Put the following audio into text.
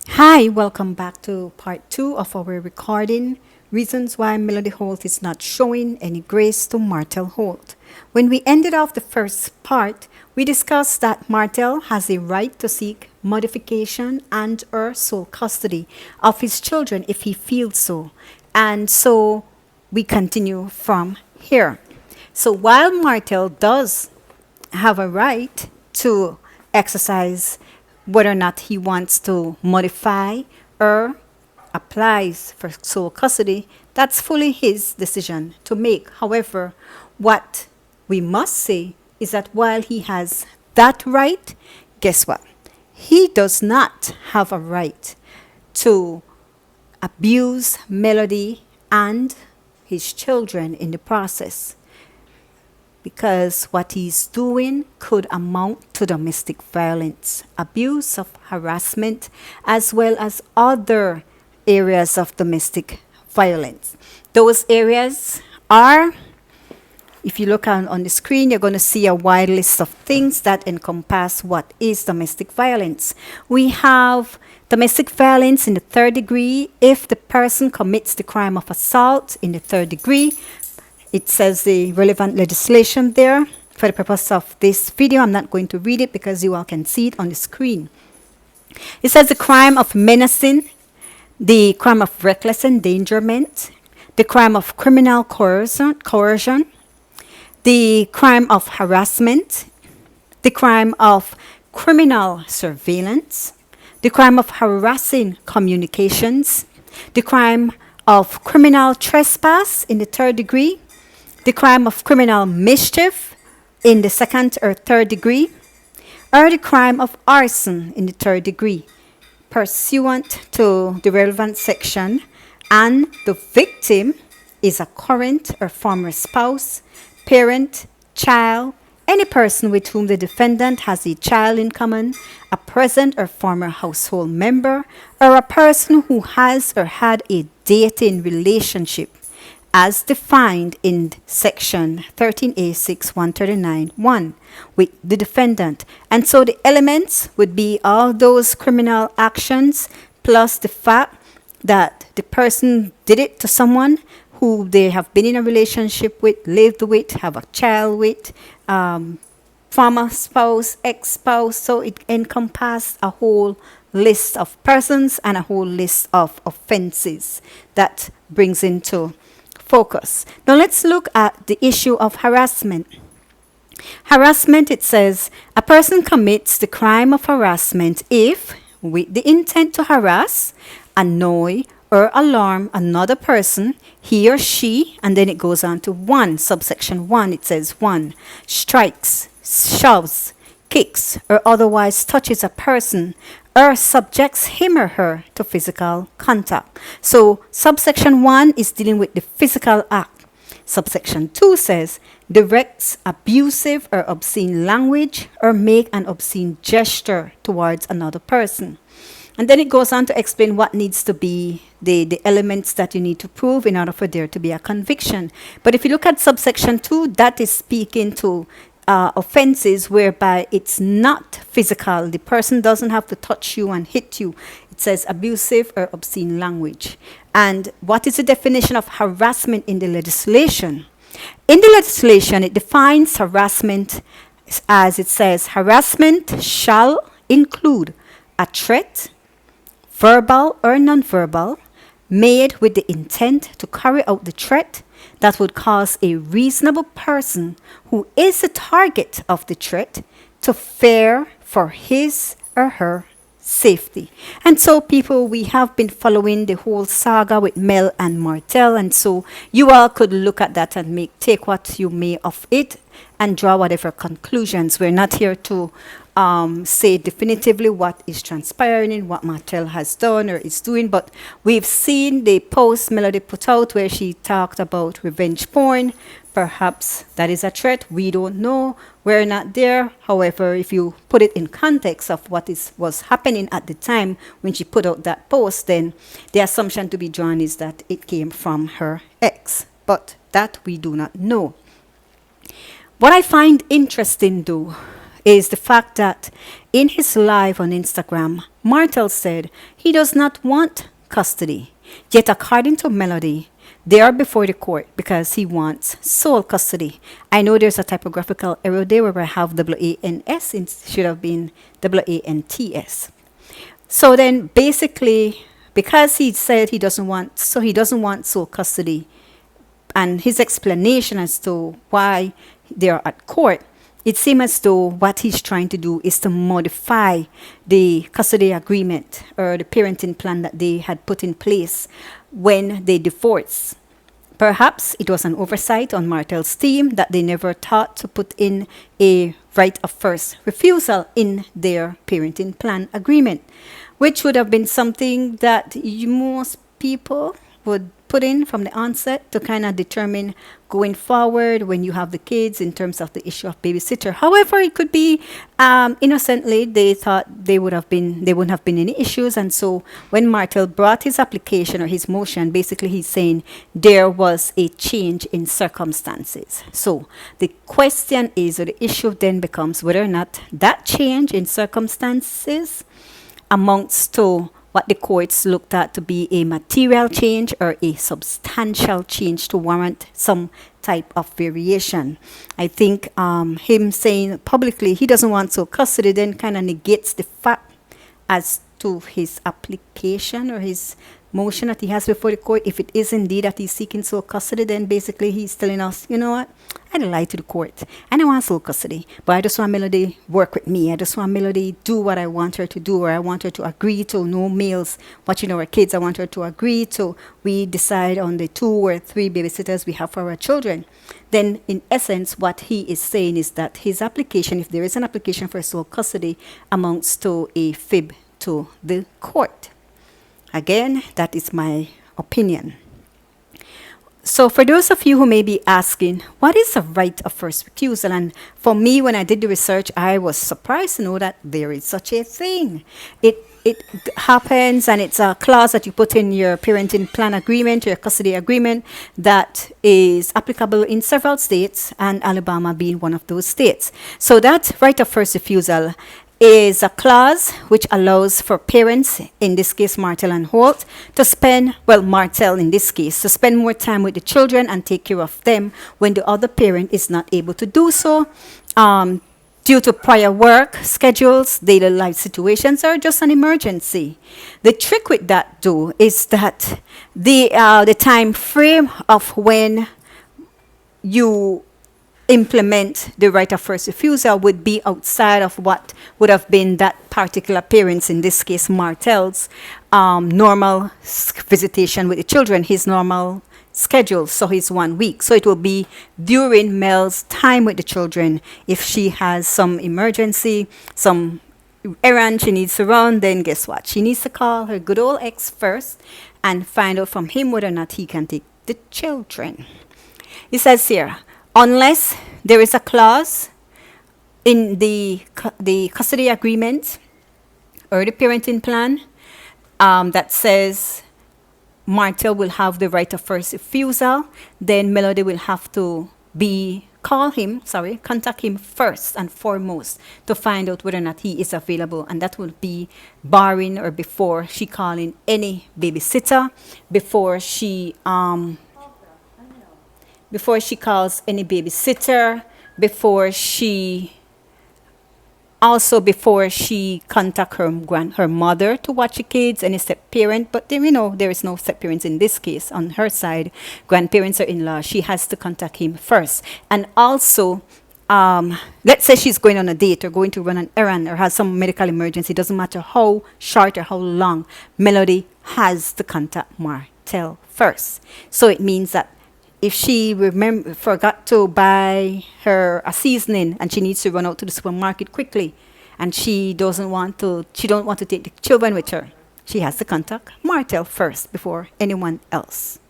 Hi, welcome back to part two of our recording. Reasons why Melody Holt is not showing any grace to Martel Holt. When we ended off the first part, we discussed that Martel has a right to seek modification and or sole custody of his children if he feels so. And so we continue from here. So while Martel does have a right to exercise whether or not he wants to modify or applies for sole custody, that's fully his decision to make. However, what we must say is that while he has that right, guess what? He does not have a right to abuse Melody and his children in the process, because what he's doing could amount to domestic violence, abuse of harassment, as well as other areas of domestic violence. Those areas are, if you look on the screen, you're going to see a wide list of things that encompass what is domestic violence. We have domestic violence in the third degree if the person commits the crime of assault in the third degree. It says the relevant legislation there. For the purpose of this video, I'm not going to read it because you all can see it on the screen. It says the crime of menacing, the crime of reckless endangerment, the crime of criminal coercion, the crime of harassment, the crime of criminal surveillance, the crime of harassing communications, the crime of criminal trespass in the third degree, the crime of criminal mischief in the second or third degree, or the crime of arson in the third degree, pursuant to the relevant section, and the victim is a current or former spouse, parent, child, any person with whom the defendant has a child in common, a present or former household member, or a person who has or had a dating relationship as defined in section 13A6 139(1) with the defendant. And so the elements would be all those criminal actions plus the fact that the person did it to someone who they have been in a relationship with, lived with, have a child with, former spouse, ex-spouse. So it encompassed a whole list of persons and a whole list of offenses that brings into focus. Now let's look at the issue of harassment. Harassment, it says, a person commits the crime of harassment if, with the intent to harass, annoy, or alarm another person, he or she, and then it goes on to 1, subsection 1, it says 1, strikes, shoves, kicks, or otherwise touches a person or subjects him or her to physical contact. So subsection 1 is dealing with the physical act. Subsection 2 says directs abusive or obscene language or make an obscene gesture towards another person. And then it goes on to explain what needs to be the elements that you need to prove in order for there to be a conviction. But if you look at subsection 2, that is speaking to offenses whereby it's not physical. The person doesn't have to touch you and hit you. It says abusive or obscene language. And what is the definition of harassment in the legislation? In the legislation, it defines harassment as it says, harassment shall include a threat, verbal or nonverbal, made with the intent to carry out the threat that would cause a reasonable person who is the target of the threat to fear for his or her safety. And so, people, we have been following the whole saga with Mel and Martel, and so you all could look at that and take what you may of it and draw whatever conclusions. We're not here to say definitively what is transpiring, what Martel has done or is doing, but we've seen the post Melody put out where she talked about revenge porn. Perhaps that is a threat. We don't know. We're not there. However, if you put it in context of what was happening at the time when she put out that post, then the assumption to be drawn is that it came from her ex. But that we do not know. What I find interesting, though, is the fact that in his live on Instagram, Martel said he does not want custody. Yet, according to Melody, they are before the court because he wants sole custody. I know there's a typographical error there where I have WANS, it should have been WANTS. So then basically, because he said he doesn't want sole custody, and his explanation as to why they are at court, it seems as though what he's trying to do is to modify the custody agreement or the parenting plan that they had put in place when they divorced. Perhaps it was an oversight on Martel's team that they never thought to put in a right of first refusal in their parenting plan agreement, which would have been something that most people would put in from the onset to kind of determine going forward when you have the kids in terms of the issue of babysitter. However, it could be innocently they thought they wouldn't have been any issues, and so when Martel brought his application or his motion, basically he's saying there was a change in circumstances. So the question is, or the issue then becomes whether or not that change in circumstances amounts to what the courts looked at to be a material change or a substantial change to warrant some type of variation. I think him saying publicly he doesn't want sole custody then kind of negates the fact as to his application or his motion that he has before the court. If it is indeed that he's seeking sole custody, then basically he's telling us, you know what, I don't lie to the court. I don't want sole custody, but I just want Melody work with me. I just want Melody do what I want her to do, or I want her to agree to no males watching our kids. I want her to agree to we decide on the 2 or 3 babysitters we have for our children. Then in essence, what he is saying is that his application, if there is an application for sole custody, amounts to a fib to the court. Again, that is my opinion. So for those of you who may be asking, what is a right of first refusal? And for me, when I did the research, I was surprised to know that there is such a thing. It happens, and it's a clause that you put in your parenting plan agreement, your custody agreement, that is applicable in several states, and Alabama being one of those states. So that right of first refusal is a clause which allows for parents, in this case Martel and Holt, to spend, well, Martel in this case, to spend more time with the children and take care of them when the other parent is not able to do so due to prior work schedules, daily life situations, or just an emergency. The trick with that, though, is that the time frame of when you implement the right of first refusal would be outside of what would have been that particular parent's, in this case Martel's, normal visitation with the children, his normal schedule, so his 1 week. So it will be during Mel's time with the children. If she has some emergency, some errand she needs to run, then guess what? She needs to call her good old ex first and find out from him whether or not he can take the children. It says here, unless there is a clause in the custody agreement or the parenting plan that says Martel will have the right of first refusal, then Melody will have to contact him first and foremost to find out whether or not he is available, and that will be barring or before she calling any babysitter, before she calls any babysitter, before she contact her mother to watch the kids, any step parent. But then, there is no step parents in this case on her side, grandparents or in-law. She has to contact him first. And also, let's say she's going on a date or going to run an errand or has some medical emergency, doesn't matter how short or how long, Melody has to contact Martel first. So it means that if she forgot to buy her a seasoning and she needs to run out to the supermarket quickly, and she don't want to take the children with her, she has to contact Martel first before anyone else.